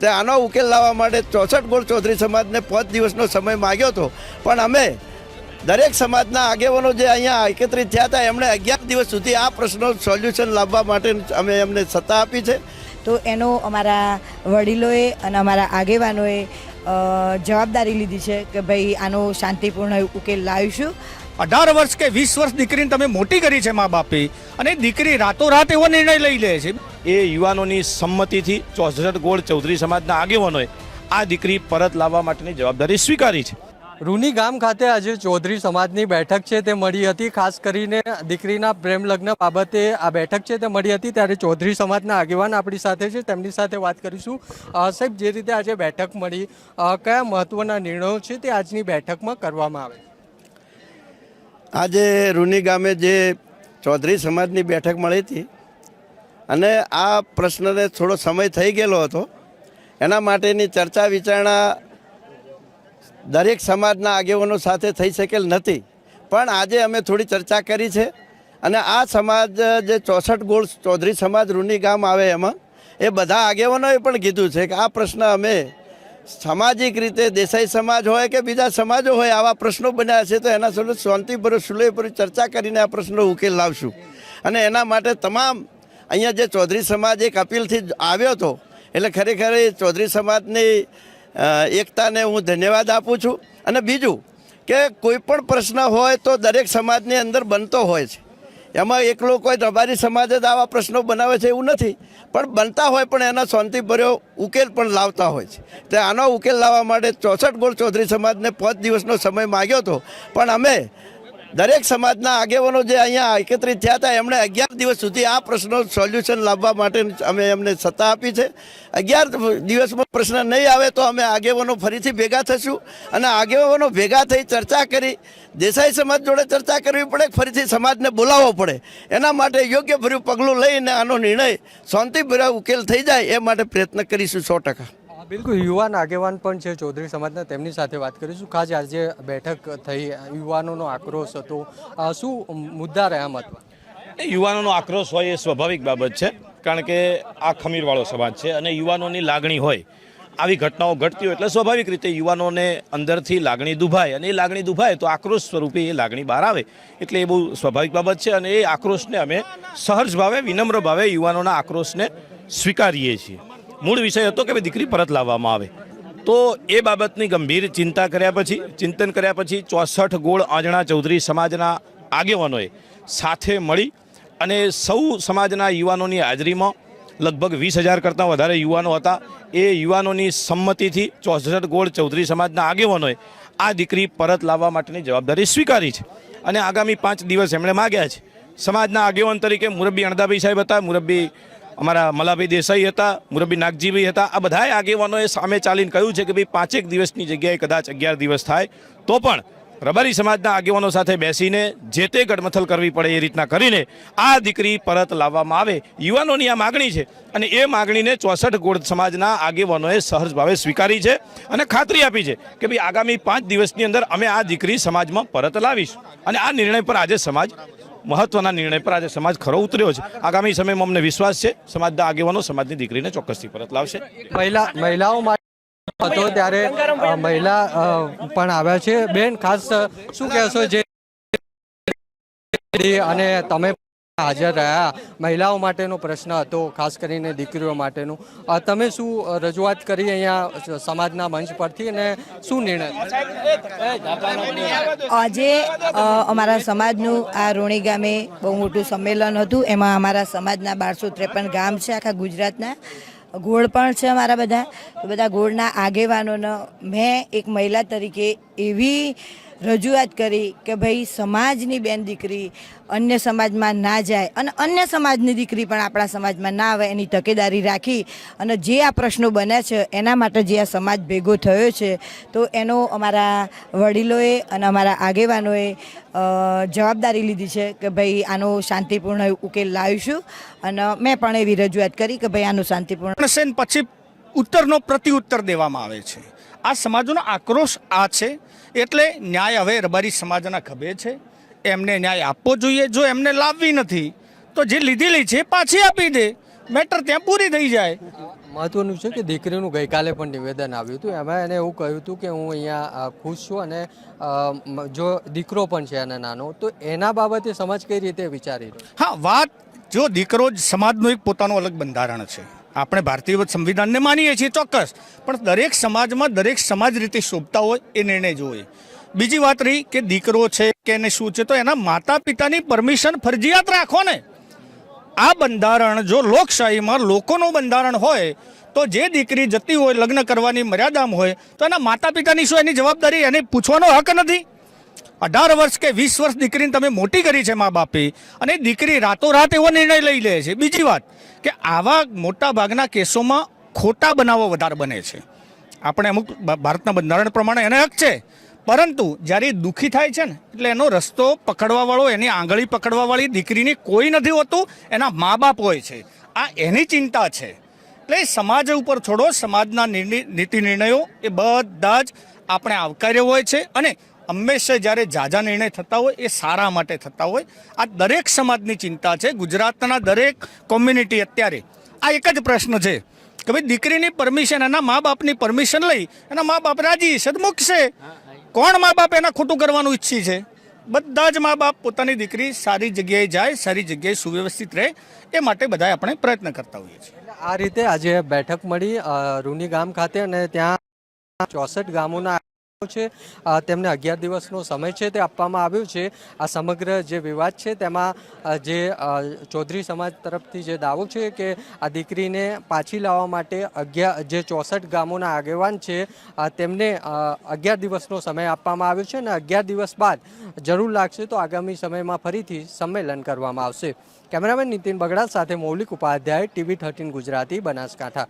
તે આનો ઉકેલ લાવવા માટે 64 ગોળ ચૌધરી સમાજને 5 દિવસનો સમય માગ્યો હતો, પણ અમે દરેક સમાજના આગેવાનો જે અહીંયા એકત્રિત થયા હતા એમણે 11 દિવસ સુધી આ પ્રશ્નો સોલ્યુશન લાવવા માટે અમે એમને સત્તા આપી છે. તો એનો અમારા વડીલોએ અને અમારા આગેવાનોએ જવાબદારી લીધી છે કે ભાઈ આનો શાંતિપૂર્ણ ઉકેલ લાવીશું. 18 વર્ષ કે 20 વર્ષ દીકરીને તમે મોટી કરી છે મા બાપે, અને દીકરી રાતોરાત એવો નિર્ણય લઈ લે છે. એ યુવાનોની સંમતિથી 64 ગોળ ચૌધરી સમાજના આગેવાનોએ આ દીકરી પરત લાવવા માટેની જવાબદારી સ્વીકારી છે. રૂની ગામ ખાતે આજે ચૌધરી સમાજની બેઠક છે તે મળી હતી. ખાસ કરીને દીકરીના પ્રેમ લગ્ન બાબતે આ બેઠક છે તે મળી હતી, ત્યારે ચૌધરી સમાજના આગેવાન આપણી સાથે છે, તેમની સાથે વાત કરીશું. સાહેબ, જે રીતે આજે બેઠક મળી, કયા મહત્વના નિર્ણયો છે તે આજની બેઠકમાં કરવામાં આવે? આજે રૂની ગામે જે ચૌધરી સમાજની બેઠક મળી હતી અને આ પ્રશ્નને થોડો સમય થઈ ગયેલો હતો, એના માટેની ચર્ચા વિચારણા દરેક સમાજના આગેવાનો સાથે થઈ શકેલ નથી, પણ આજે અમે થોડી ચર્ચા કરી છે. અને આ સમાજ જે 64 ગોળ ચૌધરી સમાજ રૂની ગામ આવે એમાં એ બધા આગેવાનોએ પણ કીધું છે કે આ પ્રશ્ન અમે સામાજિક રીતે દેસાઈ સમાજ હોય કે બીજા સમાજો હોય આવા પ્રશ્નો બન્યા છે તો એના સાથે શાંતિભર્યો સુલેહભર્યો ચર્ચા કરીને આ પ્રશ્નનો ઉકેલ લાવશું. અને એના માટે તમામ અહીંયા જે ચૌધરી સમાજ એક અપીલથી આવ્યો હતો, એટલે ખરેખર ચૌધરી સમાજની એકતાને હું ધન્યવાદ આપું છું. અને બીજું કે કોઈ પણ પ્રશ્ન હોય તો દરેક સમાજની અંદર બનતો હોય છે, એમાં એકલો કોઈ રબારી સમાજ જ આવા પ્રશ્નો બનાવે છે એવું નથી, પણ બનતા હોય પણ એના શાંતિભર્યો ઉકેલ પણ લાવતા હોય છે. તે આનો ઉકેલ લાવવા માટે 64 ગોળ ચૌધરી સમાજને 5 દિવસનો સમય માગ્યો હતો, પણ અમે દરેક સમાજના આગેવાનો જે અહીંયા એકત્રિત થયા હતા એમણે 11 દિવસ સુધી આ પ્રશ્નો સોલ્યુશન લાવવા માટે અમે એમને સત્તા આપી છે. 11 દિવસમાં પ્રશ્ન નહીં આવે તો અમે આગેવાનો ફરીથી ભેગા થશું અને આગેવાનો ભેગા થઈ ચર્ચા કરી દેસાઈ સમાજ જોડે ચર્ચા કરવી પડે, ફરીથી સમાજને બોલાવવો પડે. એના માટે યોગ્ય ભર્યું પગલું લઈને આનો નિર્ણય શાંતિભર્યો ઉકેલ થઈ જાય એ માટે પ્રયત્ન કરીશું 100%. બિલકુલ, યુવાન આગેવાન પણ છે ચૌધરી સમાજના, તેમની સાથે વાત કરીશું. ખાસ આજે બેઠક થઈ, યુવાનોનો આક્રોશ હતો, શું મુદ્દા રહ્યા મતમાં? યુવાનોનો આક્રોશ હોય એ સ્વાભાવિક બાબત છે, કારણ કે આ ખમીરવાળો સમાજ છે અને યુવાનોની લાગણી હોય, આવી ઘટનાઓ ઘટતી હોય એટલે સ્વાભાવિક રીતે યુવાનોને અંદરથી લાગણી દુભાય, અને એ લાગણી દુભાય તો આક્રોશ સ્વરૂપે એ લાગણી બહાર આવે, એટલે એ બહુ સ્વાભાવિક બાબત છે. અને એ આક્રોશને અમે સહજ ભાવે, વિનમ્ર ભાવે યુવાનોના આક્રોશને સ્વીકારીએ છીએ. મૂળ વિષય હતો કે દીકરી પરત લાવવામાં આવે, તો એ બાબતની ગંભીર ચિંતન કર્યા પછી 64 ગોળ આંજણા ચૌધરી સમાજના આગેવાનોએ સાથે મળી અને સૌ સમાજના યુવાનોની હાજરીમાં લગભગ 20,000 કરતાં વધારે યુવાનો હતા. એ યુવાનોની સંમતિથી 64 ગોળ ચૌધરી સમાજના આગેવાનોએ આ દીકરી પરત લાવવા માટેની જવાબદારી સ્વીકારી છે. અને આગામી 5 દિવસ એમણે માગ્યા છે. સમાજના આગેવાન તરીકે મુરબ્બી અણદાભાઈ સાહેબ હતા, મુરબ્બી અમારા મલાભાઈ દેસાઈ હતા, મુરબ્બી નાગજીભાઈ હતા. આ બધાએ આગેવાનોએ સામે ચાલીને કહ્યું છે કે ભાઈ 5 દિવસની જગ્યાએ કદાચ 11 દિવસ થાય તો પણ રબારી સમાજના આગેવાનો સાથે બેસીને જે તે ગડમથલ કરવી પડે એ રીતના કરીને આ દીકરી પરત લાવવામાં આવે. યુવાનોની આ માગણી છે અને એ માગણીને 64 ગોળ સમાજના આગેવાનોએ સહજ ભાવે સ્વીકારી છે અને ખાતરી આપી છે કે ભાઈ આગામી 5 દિવસની અંદર અમે આ દીકરી સમાજમાં પરત લાવીશું. અને આ નિર્ણય પર આજે સમાજ, મહત્વના નિર્ણય પર આજે સમાજ ખરો ઉતર્યો છે. આગામી સમયમાં અમને વિશ્વાસ છે સમાજના આગેવાનો સમાજની દીકરીને ચોક્કસથી પરત લાવશે. મહિલાઓ માટે હતો ત્યારે મહિલા પણ આવ્યા છે. બેન, ખાસ શું કહેશો જે અને તમે હાજર રહ્યા, મહિલાઓ માટેનો પ્રશ્ન હતો, ખાસ કરીને દીકરીઓ માટેનું, તમે શું રજૂઆત કરી અહીંયા સમાજના મંચ પરથી અને શું નિર્ણય? આજે અમારા સમાજનું આ રૂણી ગામે બહુ મોટું સંમેલન હતું. એમાં અમારા સમાજના 1253 ગામ છે, આખા ગુજરાતના ગોળ પણ છે અમારા બધા ગોળના આગેવાનોને મેં એક મહિલા તરીકે એવી રજૂઆત કરી કે ભાઈ સમાજની બેન દીકરી અન્ય સમાજમાં ના જાય અને અન્ય સમાજની દીકરી પણ આપણા સમાજમાં ના આવે એની તકેદારી રાખી અને જે આ પ્રશ્નો બન્યા છે એના માટે જે આ સમાજ ભેગો થયો છે તો એનો અમારા વડીલોએ અને અમારા આગેવાનોએ જવાબદારી લીધી છે કે ભાઈ આનો શાંતિપૂર્ણ ઉકેલ લાવીશું. અને મેં પણ એવી રજૂઆત કરી કે ભાઈ આનું શાંતિપૂર્ણ પછી ઉત્તરનો પ્રત્યુત્તર દેવામાં આવે છે. આ સમાજનો આક્રોશ આ છે, એટલે ન્યાય હવે રબારી સમાજના ખભે છે. એમને ન્યાય આપવો જોઈએ. જો એમને લાવવી નથી તો જે લીધેલી છે પાછી આપી દે, મેટર ત્યાં પૂરી થઈ જાય. મહત્વનું છે કે દીકરીનું ગઈકાલે પણ નિવેદન આવ્યું હતું, એમાં એને એવું કહ્યું હતું કે હું અહીંયા ખુશ છું અને જો દીકરો પણ છે એને નાનો, તો એના બાબતે સમાજ કઈ રીતે વિચારી રહ્યો? હા, વાત જો દીકરો જ સમાજનું એક પોતાનું અલગ બંધારણ છે. આપણે ભારતીય સંવિધાનને માનીએ છીએ ચોક્કસ, પણ દરેક સમાજમાં દરેક સમાજ રીતે શોભતા હોય એ નિર્ણય જોઈએ. બીજી વાત રહી કે દીકરો છે કે એને શું છે, તો એના માતા પિતાની પરમિશન ફરજિયાત રાખો ને. આ બંધારણ જો લોકશાહીમાં લોકોનું બંધારણ હોય તો જે દીકરી જતી હોય લગ્ન કરવાની મર્યાદામાં હોય તો એના માતા પિતાની શું એની જવાબદારી એને પૂછવાનો હક નથી? 18 વર્ષ કે 20 વર્ષ દીકરીને તમે મોટી કરી છે મા બાપે, અને દીકરી રાતોરાત એવો નિર્ણય લઈ લે છે. બીજી વાત કે આવા મોટા ભાગના કેસોમાં ખોટા બનાવો વધારે બને છે. આપણે અમુક ભારતના બંધારણ પ્રમાણે એને હક છે, પરંતુ જ્યારે દુઃખી થાય છે ને એટલે એનો રસ્તો પકડવાવાળો, એની આંગળી પકડવાવાળી દીકરીની કોઈ નથી હોતું, એના મા બાપ હોય છે. આ એની ચિંતા છે. એટલે સમાજ ઉપર છોડો, સમાજના નીતિ નિર્ણયો એ બધા જ આપણે આવકાર્ય હોય છે, અને હંમેશા જ્યારે ઝાઝા નિર્ણય થતા હોય એ સારા માટે થતા હોય. આ દરેક સમાજની ચિંતા છે. ગુજરાતના દરેક કોમ્યુનિટી અત્યારે આ એક જ પ્રશ્ન છે કે ભાઈ દીકરીની પરમિશન, એના મા બાપની પરમિશન લઈ એના મા બાપ રાજી સદમુખ છે. કોણ મા બાપ એના ખોટું કરવાનું ઈચ્છી છે? બધા જ મા બાપ પોતાની દીકરી સારી જગ્યાએ જાય, સારી જગ્યાએ સુવ્યવસ્થિત રહે, એ માટે બધા આપણે પ્રયત્ન કરતા હોઈએ છીએ. આ રીતે આજે બેઠક મળી રૂની ગામ ખાતે, અને ત્યાં 64 ગામોના છે તેમને 11 દિવસનો સમય છે તે આપવામાં આવ્યો છે. આ સમગ્ર જે વિવાદ છે તેમાં જે ચૌધરી સમાજ તરફથી જે દાવો છે કે આ દીકરીને પાછી લાવવા માટે જે 64 ગામોના આગેવાન છે તેમને 11 દિવસનો સમય આપવામાં આવ્યો છે, અને 11 દિવસ બાદ જરૂર લાગશે તો આગામી સમયમાં ફરીથી સંમેલન કરવામાં આવશે. કેમેરામેન નીતિન બગડા સાથે મૌલિક ઉપાધ્યાય, TV 13 ગુજરાતી, બનાસકાંઠા.